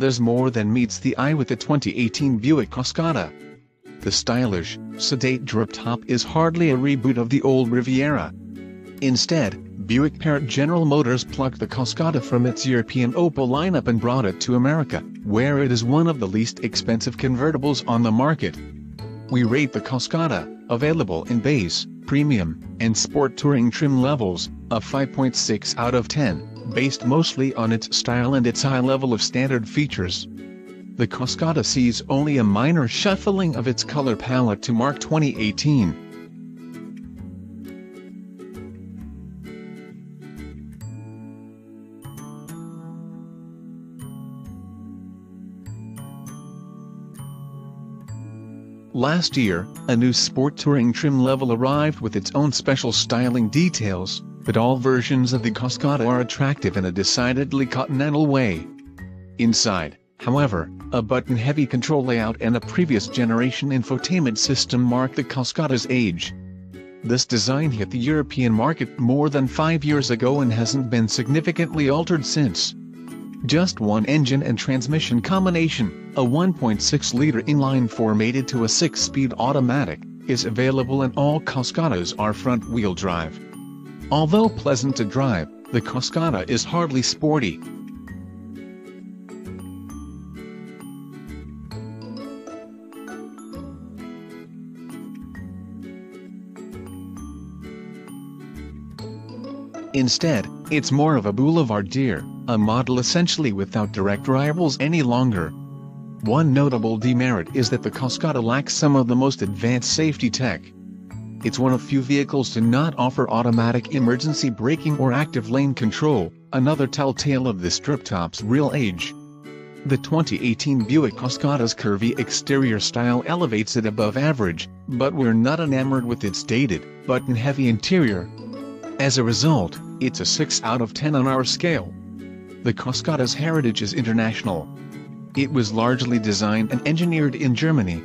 there's more than meets the eye with the 2018 Buick Cascada. The stylish, sedate droptop is hardly a reboot of the old Riviera. Instead, Buick parent General Motors plucked the Cascada from its European Opel lineup and brought it to America, where it is one of the least expensive convertibles on the market. We rate the Cascada, available in base, premium, and sport touring trim levels, a 5.6 out of 10, based mostly on its style and its high level of standard features. The Cascada sees only a minor shuffling of its color palette to mark 2018. Last year, a new sport touring trim level arrived with its own special styling details, but all versions of the Cascada are attractive in a decidedly continental way. Inside, however, a button-heavy control layout and a previous generation infotainment system mark the Cascada's age. This design hit the European market more than 5 years ago and hasn't been significantly altered since. Just one engine and transmission combination, a 1.6-liter inline-4 mated to a 6-speed automatic, is available and all Cascadas are front-wheel drive. Although pleasant to drive, the Cascada is hardly sporty. Instead, it's more of a boulevardier, a model essentially without direct rivals any longer. One notable demerit is that the Cascada lacks some of the most advanced safety tech. It's one of few vehicles to not offer automatic emergency braking or active lane control, another telltale of this droptop's real age. The 2018 Buick Cascada's curvy exterior style elevates it above average, but we're not enamored with its dated, button-heavy interior. As a result, it's a 6 out of 10 on our scale. The Cascada's heritage is international. It was largely designed and engineered in Germany,